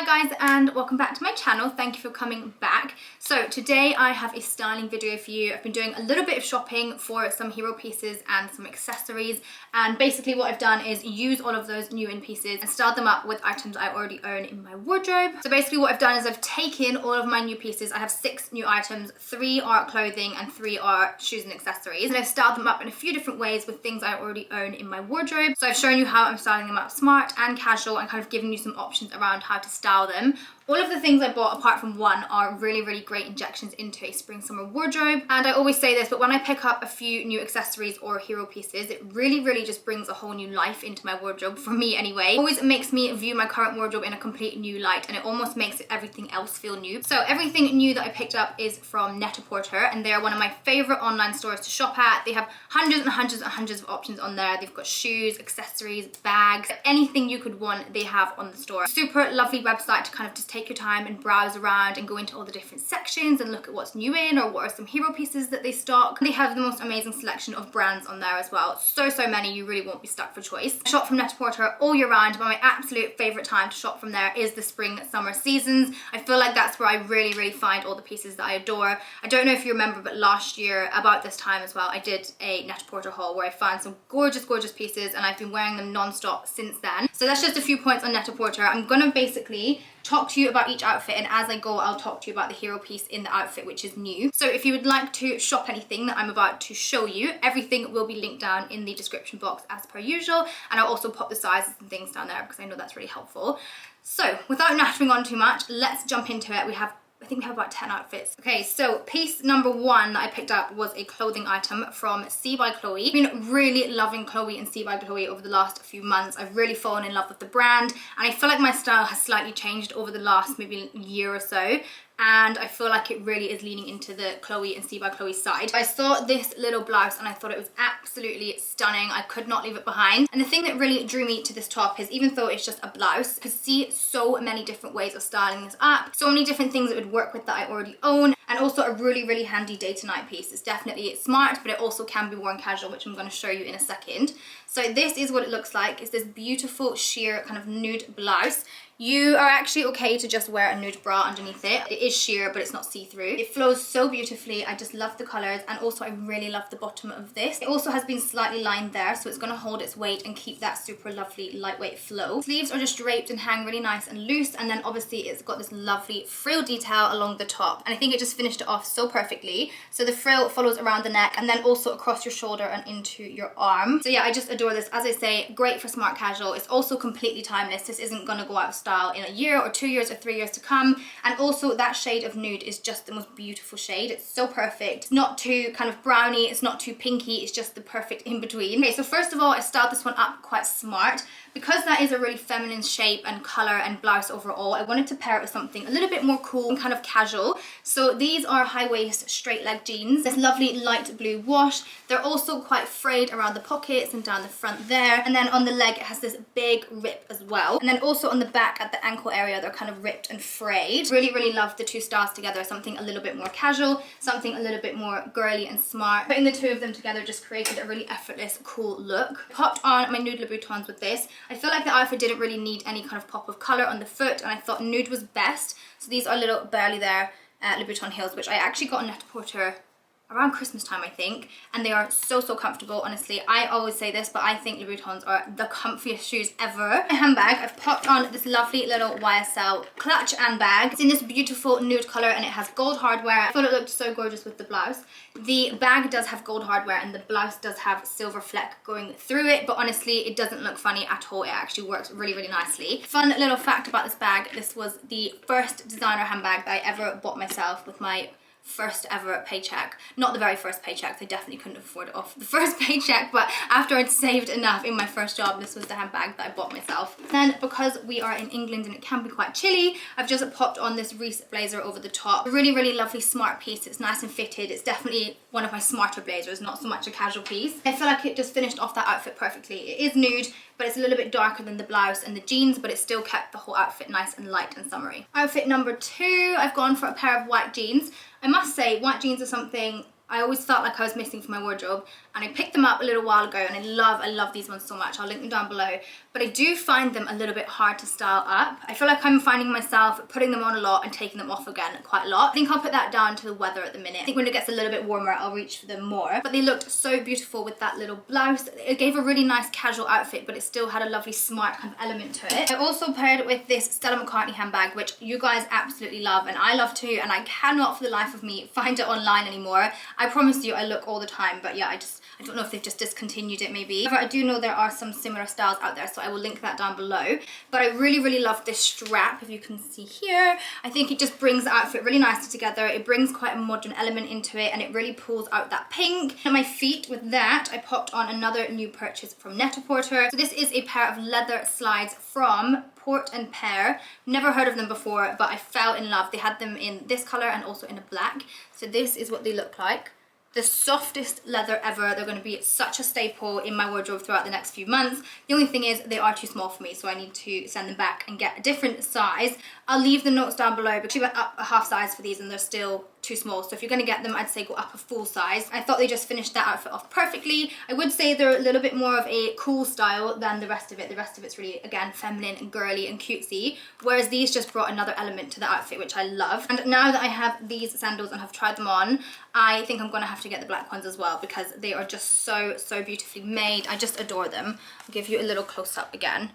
Hi guys, and welcome back to my channel. Thank you for coming back. So today I have a styling video for you. I've been doing a little bit of shopping for some hero pieces and some accessories, and basically what I've done is use all of those new in pieces and styled them up with items I already own in my wardrobe. So basically what I've done is I've taken all of my new pieces. I have 6 new items, 3 are clothing and 3 are shoes and accessories, and I've styled them up in a few different ways with things I already own in my wardrobe. So I've shown you how I'm styling them up smart and casual, and kind of giving you some options around how to style them. All of the things I bought apart from one are really great injections into a spring summer wardrobe, and I always say this, but when I pick up a few new accessories or hero pieces, it really just brings a whole new life into my wardrobe, for me anyway. It always makes me view my current wardrobe in a complete new light, and it almost makes everything else feel new. So everything new that I picked up is from Net-a-Porter, and they are one of my favorite online stores to shop at. They have hundreds of options on there. They've got shoes, accessories, bags, anything you could want they have on the store. Super lovely website to kind of just take your time and browse around and go into all the different sections and look at what's new in, or what are some hero pieces that they stock. They have the most amazing selection of brands on there as well. So many, you really won't be stuck for choice. I shop from Net-a-Porter all year round, but my absolute favorite time to shop from there is the spring summer seasons. I feel like that's where I really find all the pieces that I adore. I don't know if you remember, but last year about this time as well, I did a Net-a-Porter haul where I found some gorgeous pieces, and I've been wearing them non-stop since then. So that's just a few points on Net-a-Porter. I'm gonna basically talk to you about each outfit, and as I go I'll talk to you about the hero piece in the outfit which is new. So if you would like to shop anything that I'm about to show you, everything will be linked down in the description box as per usual, and I'll also pop the sizes and things down there because I know that's really helpful. So without nattering on too much, let's jump into it. I think we have about 10 outfits. Okay, so piece number 1 that I picked up was a clothing item from C by Chloe. I've been really loving Chloe and C by Chloe over the last few months. I've really fallen in love with the brand, and I feel like my style has slightly changed over the last maybe year or so, and I feel like it really is leaning into the Chloe and C by Chloe side. I saw this little blouse and I thought it was absolutely stunning. I could not leave it behind. And the thing that really drew me to this top is, even though it's just a blouse, I could see so many different ways of styling this up. So many different things that would work with that I already own, and also a really handy day to night piece. It's definitely smart, but it also can be worn casual, which I'm going to show you in a second. So this is what it looks like. It's this beautiful sheer kind of nude blouse. You are actually okay to just wear a nude bra underneath it. It is sheer, but it's not see-through. It flows so beautifully. I just love the colors, and also I really love the bottom of this. It also has been slightly lined there, so it's going to hold its weight and keep that super lovely lightweight flow. Sleeves are just draped and hang really nice and loose, and then obviously it's got this lovely frill detail along the top, and I think it just finished it off so perfectly. So the frill follows around the neck and then also across your shoulder and into your arm. So yeah, I just adore this. As I say, great for smart casual. It's also completely timeless. This isn't going to go out of style in a year or 2 years or 3 years to come. And also that shade of nude is just the most beautiful shade. It's so perfect. It's not too kind of browny, it's not too pinky, it's just the perfect in between. Okay, so first of all, I styled this one up quite smart. Because that is a really feminine shape and color and blouse overall, I wanted to pair it with something a little bit more cool and kind of casual. So these are high waist straight leg jeans, this lovely light blue wash. They're also quite frayed around the pockets and down the front there, and then on the leg it has this big rip as well, and then also on the back at the ankle area they're kind of ripped and frayed. Really love the two styles together, something a little bit more casual, something a little bit more girly and smart. Putting the two of them together just created a really effortless, cool look. Popped on my nude Louboutins with this. I feel like the outfit didn't really need any kind of pop of color on the foot, and I thought nude was best. So these are little barely there Louboutin heels, which I actually got on Net-a-Porter around Christmas time, I think, and they are so comfortable. Honestly, I always say this, but I think Louboutins are the comfiest shoes ever. My handbag, I've popped on this lovely little YSL clutch and bag. It's in this beautiful nude color, and it has gold hardware. I thought it looked so gorgeous with the blouse. The bag does have gold hardware, and the blouse does have silver fleck going through it, but honestly it doesn't look funny at all. It actually works really nicely. Fun little fact about this bag, this was the first designer handbag that I ever bought myself with my first ever paycheck. Not the very first paycheck, I definitely couldn't afford it off the first paycheck, but after I'd saved enough in my first job, this was the handbag that I bought myself. Then, because we are in England and it can be quite chilly, I've just popped on this Reese blazer over the top. A really lovely smart piece. It's nice and fitted. It's definitely one of my smarter blazers, not so much a casual piece. I feel like it just finished off that outfit perfectly. It is nude, but it's a little bit darker than the blouse and the jeans, but it still kept the whole outfit nice and light and summery. Outfit number 2, I've gone for a pair of white jeans. I must say, white jeans are something I always felt like I was missing from my wardrobe, and I picked them up a little while ago, and I love these ones so much. I'll link them down below, but I do find them a little bit hard to style up. I feel like I'm finding myself putting them on a lot and taking them off again quite a lot. I think I'll put that down to the weather at the minute. I think when it gets a little bit warmer, I'll reach for them more, but they looked so beautiful with that little blouse. It gave a really nice casual outfit, but it still had a lovely smart kind of element to it. I also paired it with this Stella McCartney handbag, which you guys absolutely love, and I love too, and I cannot for the life of me find it online anymore. I promise you I look all the time, but yeah, I don't know if they've just discontinued it maybe. However, I do know there are some similar styles out there, so I will link that down below. But I really love this strap, if you can see here. I think it just brings the outfit really nicely together. It brings quite a modern element into it, and it really pulls out that pink. On my feet with that, I popped on another new purchase from Net-a-Porter. So this is a pair of leather slides from Porter. Never heard of them before, but I fell in love. They had them in this color and also in a black. So this is what they look like. The softest leather ever. They're going to be such a staple in my wardrobe throughout the next few months. The only thing is they are too small for me, so I need to send them back and get a different size. I'll leave the notes down below, because she went up a half size for these and they're still too small. So if you're going to get them, I'd say go up a full size. I thought they just finished that outfit off perfectly. I would say they're a little bit more of a cool style than the rest of it. The rest of it's really, again, feminine and girly and cutesy, whereas these just brought another element to the outfit, which I love. And now that I have these sandals and have tried them on, I think I'm going to have to get the black ones as well, because they are just so beautifully made. I just adore them. I'll give you a little close-up again.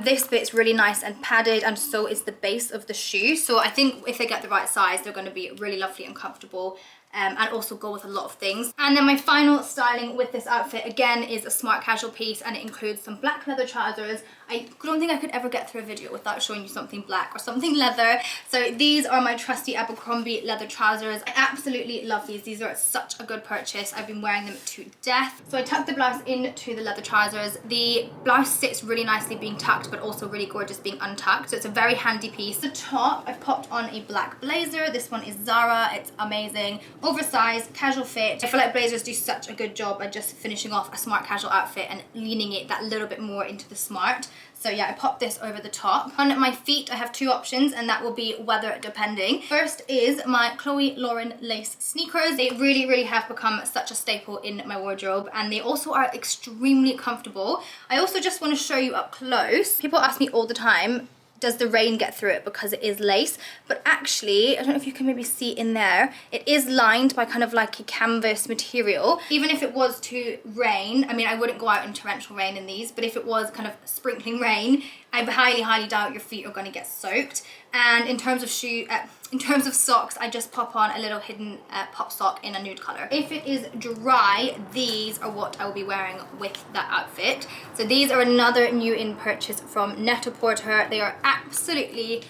This bit's really nice and padded, and so is the base of the shoe. So I think if they get the right size, they're going to be really lovely and comfortable. And also go with a lot of things. And then my final styling with this outfit again is a smart casual piece, and it includes some black leather trousers. I don't think I could ever get through a video without showing you something black or something leather. So these are my trusty Abercrombie leather trousers. I absolutely love these. These are such a good purchase. I've been wearing them to death. So I tucked the blouse into the leather trousers. The blouse sits really nicely being tucked, but also really gorgeous being untucked. So it's a very handy piece. The top, I've popped on a black blazer. This one is Zara. It's amazing. Oversized, casual fit. I feel like blazers do such a good job at just finishing off a smart casual outfit and leaning it that little bit more into the smart. So yeah, I popped this over the top. On my feet, I have two options, and that will be weather depending. First is my Chloe Lauren lace sneakers. They really have become such a staple in my wardrobe, and they also are extremely comfortable. I also just want to show you up close. People ask me all the time, does the rain get through it because it is lace? But actually, I don't know if you can maybe see in there, it is lined by kind of like a canvas material. Even if it was to rain, I mean, I wouldn't go out in torrential rain in these, but if it was kind of sprinkling rain, I highly doubt your feet are going to get soaked. And in terms of socks, I just pop on a little hidden pop sock in a nude color. If it is dry, these are what I will be wearing with that outfit. So these are another new in purchase from Net-a-Porter. They are absolutely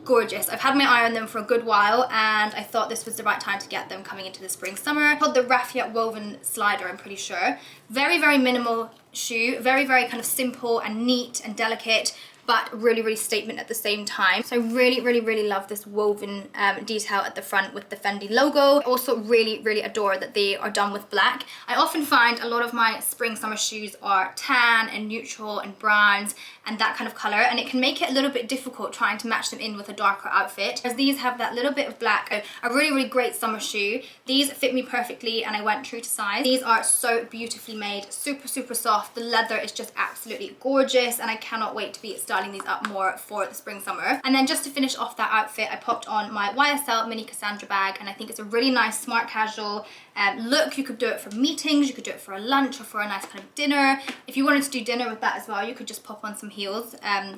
gorgeous. I've had my eye on them for a good while, and I thought this was the right time to get them coming into the spring summer. Called the Raffia woven slider, I'm pretty sure. Very minimal shoe, very kind of simple and neat and delicate, but really statement at the same time. So I really love this woven detail at the front with the Fendi logo. I also really adore that they are done with black. I often find a lot of my spring summer shoes are tan and neutral and browns and that kind of color, and it can make it a little bit difficult trying to match them in with a darker outfit. As these have that little bit of black, a really great summer shoe. These fit me perfectly, and I went true to size. These are so beautifully made, super soft. The leather is just absolutely gorgeous, and I cannot wait to be styling these up more for the spring summer. And then just to finish off that outfit, I popped on my YSL mini Cassandra bag, and I think it's a really nice smart casual look. You could do it for meetings, you could do it for a lunch or for a nice kind of dinner. If you wanted to do dinner with that as well, you could just pop on some heels.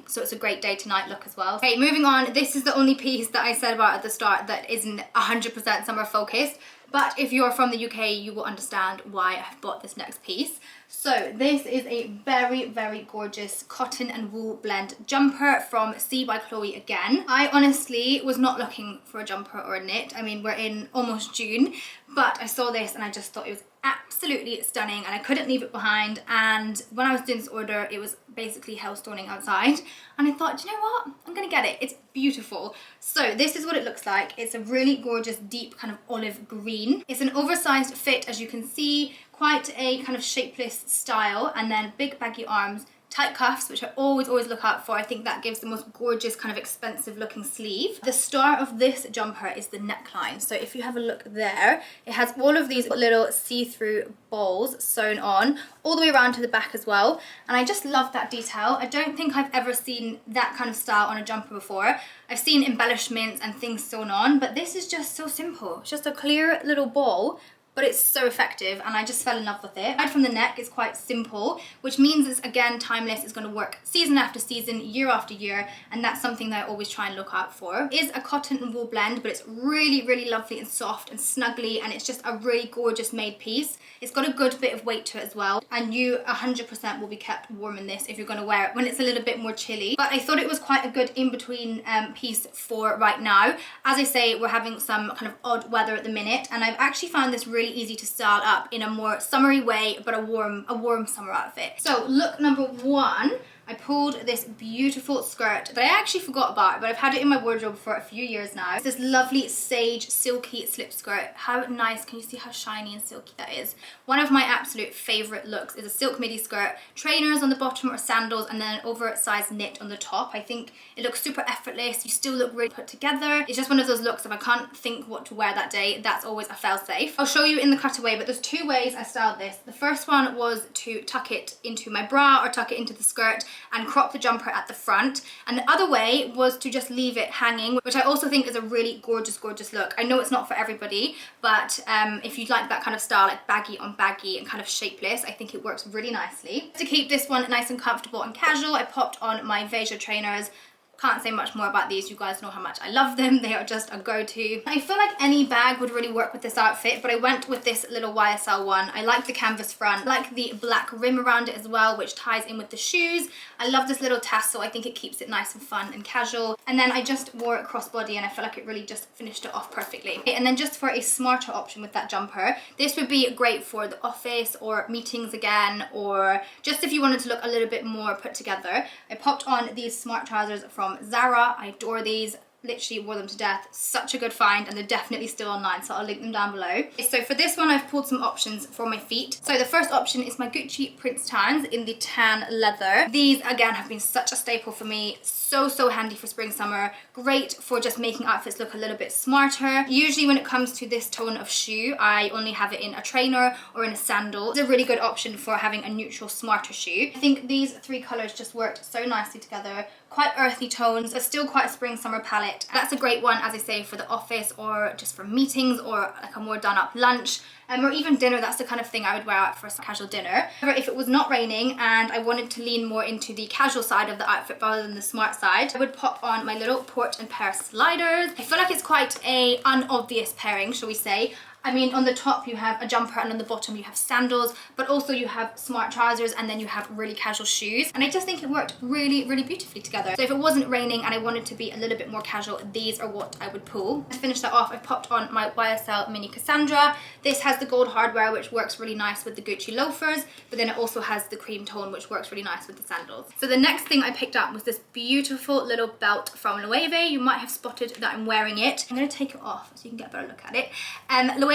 So it's a great day to night look as well. Okay, moving on. This is the only piece that I said about at the start that isn't 100% summer focused, but if you're from the UK, you will understand why I've bought this next piece. So this is a very gorgeous cotton and wool blend jumper from C by Chloe again. I honestly was not looking for a jumper or a knit. I mean, we're in almost June, but I saw this and I just thought it was absolutely stunning, and I couldn't leave it behind. And when I was doing this order, it was basically hailstoning outside, and I thought, do you know what, I'm gonna get it. It's beautiful. So this is what it looks like. It's a really gorgeous deep kind of olive green. It's an oversized fit, as you can see, quite a kind of shapeless style, and then big baggy arms, tight cuffs, which I always look out for. I think that gives the most gorgeous kind of expensive looking sleeve. The star of this jumper is the neckline. So if you have a look there, it has all of these little see-through balls sewn on all the way around to the back as well, and I just love that detail. I don't think I've ever seen that kind of style on a jumper before. I've seen embellishments and things sewn on, but this is just so simple. It's just a clear little ball, but it's so effective, and I just fell in love with it. Aside from the neck, it's quite simple, which means it's, again, timeless. It's going to work season after season, year after year, and that's something that I always try and look out for. It is a cotton and wool blend, but it's really lovely and soft and snuggly, and it's just a really gorgeous made piece. It's got a good bit of weight to it as well, and you 100% will be kept warm in this if you're going to wear it when it's a little bit more chilly. But I thought it was quite a good in-between piece for right now. As I say, we're having some kind of odd weather at the minute, and I've actually found this really easy to style up in a more summery way, but a warm summer outfit. So look number one, I pulled this beautiful skirt that I actually forgot about, but I've had it in my wardrobe for a few years now. It's this lovely sage silky slip skirt. How nice, can you see how shiny and silky that is? One of my absolute favorite looks is a silk midi skirt, trainers on the bottom or sandals, and then an oversized knit on the top. I think it looks super effortless. You still look really put together. It's just one of those looks, if I can't think what to wear that day, that's always a fail safe. I'll show you in the cutaway, but there's two ways I styled this. The first one was to tuck it into my bra or tuck it into the skirt and crop the jumper at the front, and the other way was to just leave it hanging, which I also think is a really gorgeous look. I know it's not for everybody, but if you'd like that kind of style, like baggy on baggy and kind of shapeless, I think it works really nicely. To keep this one nice and comfortable and casual, I popped on my Veja trainers. Can't say much more about these. You guys know how much I love them. They are just a go-to. I feel like any bag would really work with this outfit, but I went with this little YSL one. I like the canvas front. I like the black rim around it as well, which ties in with the shoes. I love this little tassel. I think it keeps it nice and fun and casual. And then I just wore it crossbody, and I feel like it really just finished it off perfectly. And then just for a smarter option with that jumper, this would be great for the office or meetings again, or just if you wanted to look a little bit more put together. I popped on these smart trousers from Zara. I adore these. Literally wore them to death. Such a good find, and they're definitely still online, so I'll link them down below. So for this one, I've pulled some options for my feet. So the first option is my Gucci Prince Tans in the tan leather. These again have been such a staple for me. So handy for spring summer. Great for just making outfits look a little bit smarter. Usually when it comes to this tone of shoe, I only have it in a trainer or in a sandal. It's a really good option for having a neutral, smarter shoe. I think these three colors just worked so nicely together. Quite earthy tones, but still quite a spring summer palette. That's a great one, as I say, for the office or just for meetings or like a more done up lunch. Or even dinner. That's the kind of thing I would wear out for a casual dinner. However, if it was not raining and I wanted to lean more into the casual side of the outfit rather than the smart side, I would pop on my little Port and Pair sliders. I feel like it's quite a unobvious pairing, shall we say. I mean, on the top you have a jumper and on the bottom you have sandals, but also you have smart trousers and then you have really casual shoes. And I just think it worked really beautifully together. So if it wasn't raining and I wanted to be a little bit more casual, these are what I would pull. To finish that off, I popped on my YSL Mini Cassandra. This has the gold hardware, which works really nice with the Gucci loafers, but then it also has the cream tone, which works really nice with the sandals. So the next thing I picked up was this beautiful little belt from LOEWE. You might have spotted that I'm wearing it. I'm gonna take it off so you can get a better look at it.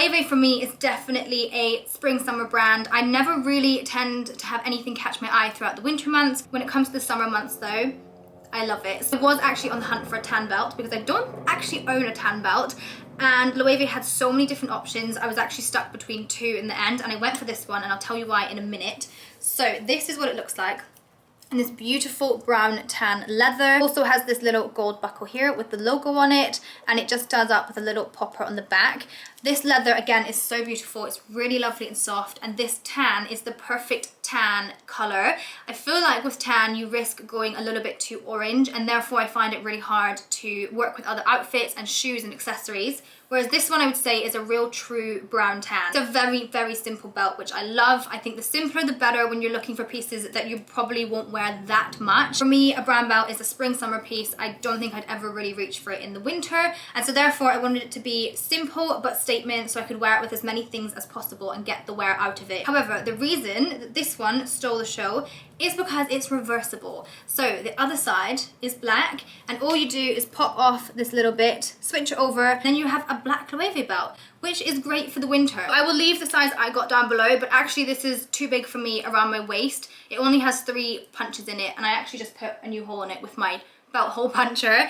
LOEWE for me is definitely a spring summer brand. I never really tend to have anything catch my eye throughout the winter months. When it comes to the summer months though, I love it. So I was actually on the hunt for a tan belt because I don't actually own a tan belt, and LOEWE had so many different options. I was actually stuck between two in the end, and I went for this one, and I'll tell you why in a minute. So this is what it looks like. And this beautiful brown tan leather. Also has this little gold buckle here with the logo on it, and it just does up with a little popper on the back. This leather again is so beautiful. It's really lovely and soft, and this tan is the perfect tan color. I feel like with tan you risk going a little bit too orange, and therefore I find it really hard to work with other outfits and shoes and accessories. Whereas this one I would say is a real true brown tan. It's a very simple belt, which I love. I think the simpler the better when you're looking for pieces that you probably won't wear that much. For me, a brown belt is a spring summer piece. I don't think I'd ever really reach for it in the winter, and so therefore I wanted it to be simple but statement, so I could wear it with as many things as possible and get the wear out of it. However, the reason that this one stole the show is because it's reversible. So the other side is black, and all you do is pop off this little bit, switch it over, then you have a black LOEWE belt, which is great for the winter. I will leave the size I got down below, but actually this is too big for me around my waist. It only has 3 punches in it, and I actually just put a new hole in it with my belt hole puncher,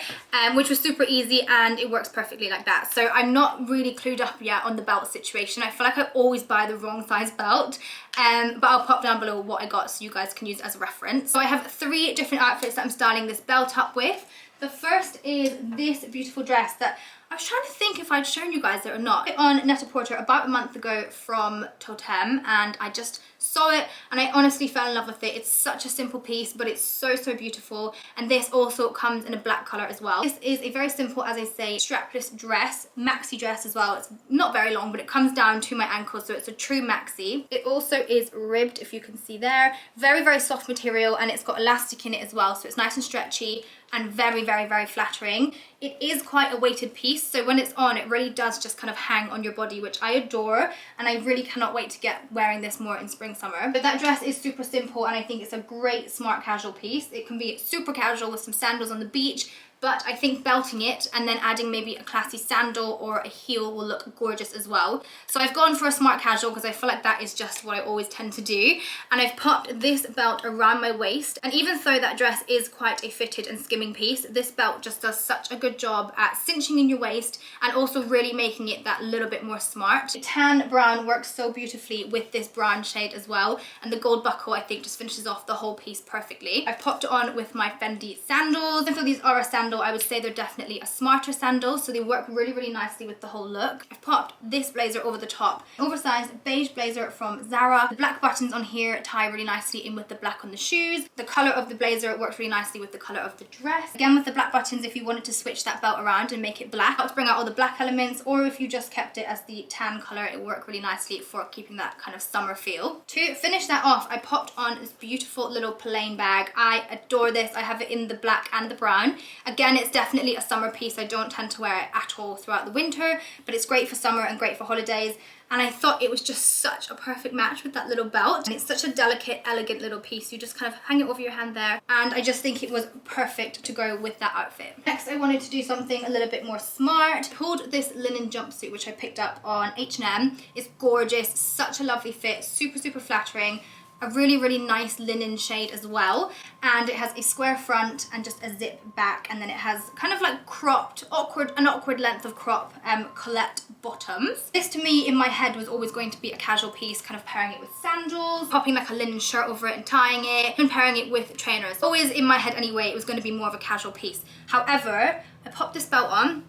which was super easy, and it works perfectly like that. So I'm not really clued up yet on the belt situation. I feel like I always buy the wrong size belt, but I'll pop down below what I got so you guys can use as a reference. So I have 3 different outfits that I'm styling this belt up with. The first is this beautiful dress that I was trying to think if I'd shown you guys it or not. I put on Net-a-Porter about a month ago from Totem, and I just saw it and I honestly fell in love with it. It's such a simple piece, but it's so beautiful, and this also comes in a black color as well. This is a very simple, as I say, strapless dress, maxi dress as well. It's not very long, but it comes down to my ankles, so it's a true maxi. It also is ribbed, if you can see there. Very soft material, and it's got elastic in it as well, so it's nice and stretchy and very flattering. It is quite a weighted piece, so when it's on, it really does just kind of hang on your body, which I adore, and I really cannot wait to get wearing this more in spring, summer. But that dress is super simple, and I think it's a great smart casual piece. It can be super casual with some sandals on the beach, but I think belting it and then adding maybe a classy sandal or a heel will look gorgeous as well. So I've gone for a smart casual because I feel like that is just what I always tend to do. And I've popped this belt around my waist. And even though that dress is quite a fitted and skimming piece, this belt just does such a good job at cinching in your waist and also really making it that little bit more smart. The tan brown works so beautifully with this brown shade as well. And the gold buckle, I think, just finishes off the whole piece perfectly. I've popped it on with my Fendi sandals. Even though these are a sandal, I would say they're definitely a smarter sandal, so they work really nicely with the whole look. I've popped this blazer over the top, oversized beige blazer from Zara. The black buttons on here tie really nicely in with the black on the shoes. The color of the blazer works really nicely with the color of the dress. Again, with the black buttons, if you wanted to switch that belt around and make it black, to bring out all the black elements, or if you just kept it as the tan color, it worked really nicely for keeping that kind of summer feel. To finish that off, I popped on this beautiful little plain bag. I adore this. I have it in the black and the brown. Again, it's definitely a summer piece. I don't tend to wear it at all throughout the winter, but it's great for summer and great for holidays. And I thought it was just such a perfect match with that little belt. And it's such a delicate, elegant little piece. You just kind of hang it over your hand there. And I just think it was perfect to go with that outfit. Next, I wanted to do something a little bit more smart. I pulled this linen jumpsuit, which I picked up on H&M. It's gorgeous, such a lovely fit, super flattering. A really nice linen shade as well, and it has a square front and just a zip back, and then it has kind of like cropped, an awkward length of crop colette bottoms. This to me in my head was always going to be a casual piece, kind of pairing it with sandals, popping like a linen shirt over it and tying it, and pairing it with trainers. Always in my head anyway, it was going to be more of a casual piece. However, I popped this belt on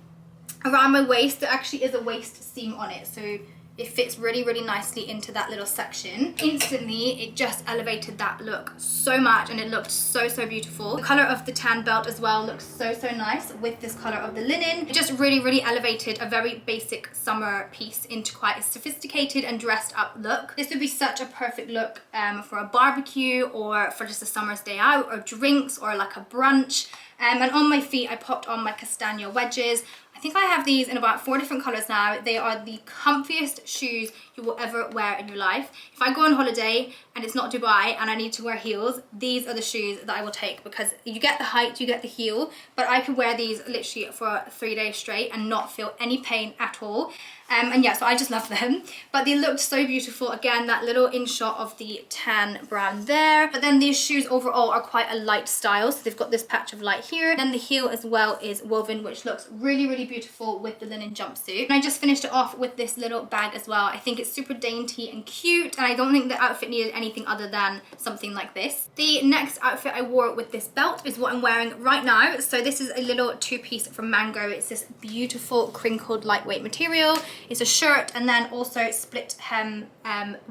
around my waist. There actually is a waist seam on it, so it fits really nicely into that little section. Instantly, it just elevated that look so much, and it looked so beautiful. The color of the tan belt as well looks so nice with this color of the linen. It just really elevated a very basic summer piece into quite a sophisticated and dressed up look. This would be such a perfect look for a barbecue, or for just a summer's day out, or drinks, or like a brunch. And on my feet, I popped on my Castagna wedges. I think I have these in about 4 different colors now. They are the comfiest shoes you will ever wear in your life. If I go on holiday and it's not Dubai and I need to wear heels, these are the shoes that I will take, because you get the height, you get the heel, but I could wear these literally for 3 days straight and not feel any pain at all. And yeah, so I just love them. But they looked so beautiful. Again, that little in-shot of the tan brown there. But then these shoes overall are quite a light style. So they've got this patch of light here. Then the heel as well is woven, which looks really beautiful with the linen jumpsuit. And I just finished it off with this little bag as well. I think it's super dainty and cute, and I don't think the outfit needed anything other than something like this. The next outfit I wore with this belt is what I'm wearing right now. So this is a little 2-piece from Mango. It's this beautiful crinkled lightweight material. It's a shirt and then also split hem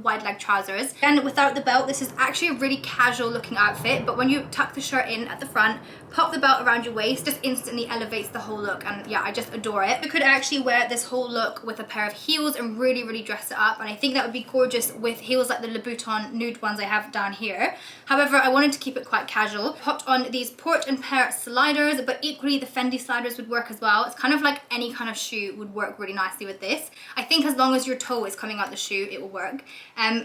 wide leg trousers. And without the belt, this is actually a really casual looking outfit, but when you tuck the shirt in at the front, pop the belt around your waist, just instantly elevates the whole look. And yeah, I just adore it. You could actually wear this whole look with a pair of heels and really dress it up, and I think that would be gorgeous with heels like the Louboutin nude ones I have down here. However, I wanted to keep it quite casual. Popped on these Porter sliders, but equally the Fendi sliders would work as well. It's kind of like any kind of shoe would work really nicely with this. this. I think as long as your toe is coming out the shoe, it will work.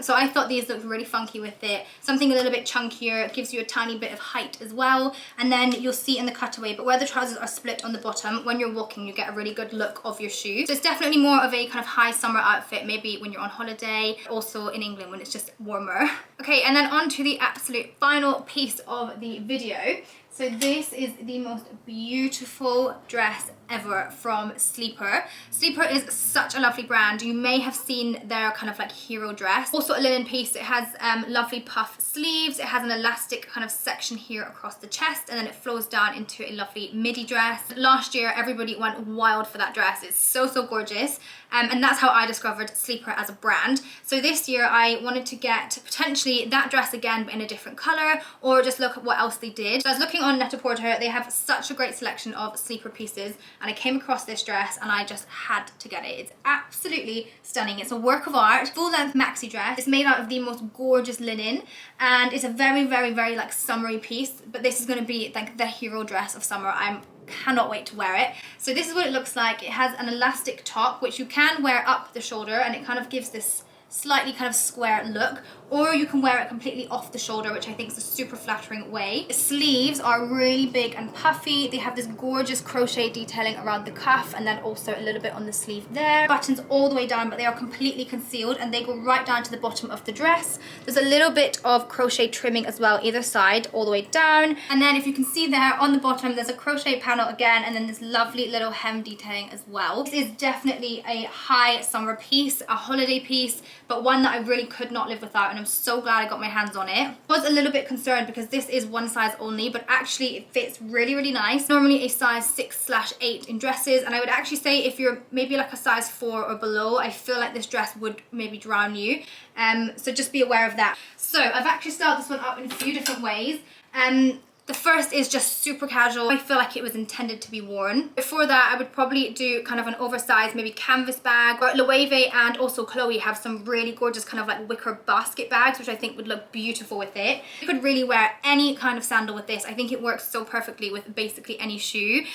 So I thought these looked really funky with it. Something a little bit chunkier, gives you a tiny bit of height as well. And then you'll see in the cutaway, but where the trousers are split on the bottom, when you're walking, you get a really good look of your shoe. So it's definitely more of a kind of high summer outfit, maybe when you're on holiday, also in England when it's just warmer. Okay, and then on to the absolute final piece of the video. So this is the most beautiful dress ever from Sleeper. Sleeper is such a lovely brand. You may have seen their kind of like hero dress. Also a linen piece. It has lovely puff sleeves. It has an elastic kind of section here across the chest, and then it flows down into a lovely midi dress. Last year everybody went wild for that dress. It's so gorgeous. And that's how I discovered Sleeper as a brand. So this year I wanted to get potentially that dress again but in a different color, or just look at what else they did. So I was looking on Net-a-Porter. They have such a great selection of Sleeper pieces, and I came across this dress and I just had to get it. It's absolutely stunning. It's a work of art, full length maxi dress. It's made out of the most gorgeous linen, and it's a very like summery piece, but this is going to be like the hero dress of summer. I cannot wait to wear it. So this is what it looks like. It has an elastic top which you can wear up the shoulder, and it kind of gives this slightly kind of square look, or you can wear it completely off the shoulder, which I think is a super flattering way. The sleeves are really big and puffy. They have this gorgeous crochet detailing around the cuff, and then also a little bit on the sleeve there. Buttons all the way down, but they are completely concealed, and they go right down to the bottom of the dress. There's a little bit of crochet trimming as well either side, all the way down. And then if you can see there on the bottom, there's a crochet panel again, and then this lovely little hem detailing as well. This is definitely a high summer piece, a holiday piece, but one that I really could not live without, and I'm so glad I got my hands on it. I was a little bit concerned because this is one size only, but actually it fits really nice. Normally a size 6/8 in dresses, and I would actually say if you're maybe like a size 4 or below, I feel like this dress would maybe drown you. So just be aware of that. So I've actually styled this one up in a few different ways. The first is just super casual. I feel like it was intended to be worn. Before that, I would probably do kind of an oversized, maybe canvas bag. Or LOEWE and also Chloe have some really gorgeous kind of like wicker basket bags, which I think would look beautiful with it. You could really wear any kind of sandal with this. I think it works so perfectly with basically any shoe.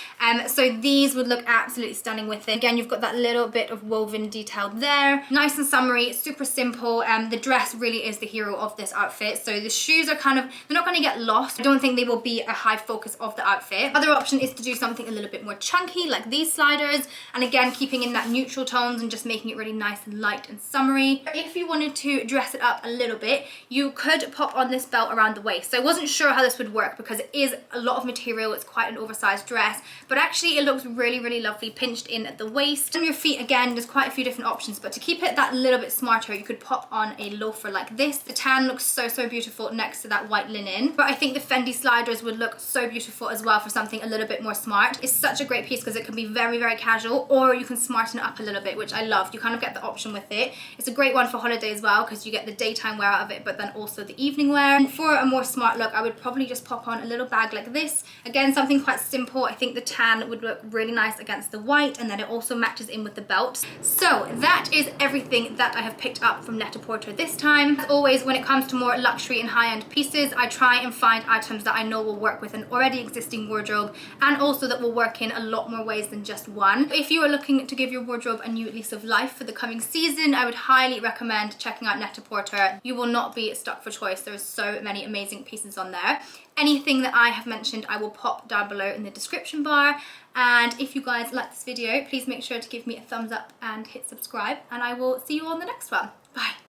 So these would look absolutely stunning with it. Again, you've got that little bit of woven detail there. Nice and summery, super simple. The dress really is the hero of this outfit. So the shoes are kind of, they're not gonna get lost. I don't think they will be a high focus of the outfit. Other option is to do something a little bit more chunky, like these sliders, and again keeping in that neutral tones and just making it really nice and light and summery. If you wanted to dress it up a little bit, you could pop on this belt around the waist. So I wasn't sure how this would work because it is a lot of material. It's quite an oversized dress, but actually it looks really lovely pinched in at the waist. On your feet, again, there's quite a few different options, but to keep it that little bit smarter, you could pop on a loafer like this. The tan looks so beautiful next to that white linen, but I think the Fendi sliders would look so beautiful as well for something a little bit more smart. It's such a great piece because it can be very casual, or you can smarten it up a little bit, which I love. You kind of get the option with it. It's a great one for holiday as well because you get the daytime wear out of it, but then also the evening wear. And for a more smart look, I would probably just pop on a little bag like this. Again, something quite simple. I think the tan would look really nice against the white, and then it also matches in with the belt. So that is everything that I have picked up from Net-a-Porter this time. As always, when it comes to more luxury and high-end pieces, I try and find items that I know will work with an already existing wardrobe, and also that will work in a lot more ways than just one. If you are looking to give your wardrobe a new lease of life for the coming season, I would highly recommend checking out Net-a-Porter. You will not be stuck for choice. There's so many amazing pieces on there. Anything that I have mentioned I will pop down below in the description bar, and if you guys like this video, please make sure to give me a thumbs up and hit subscribe, and I will see you on the next one. Bye.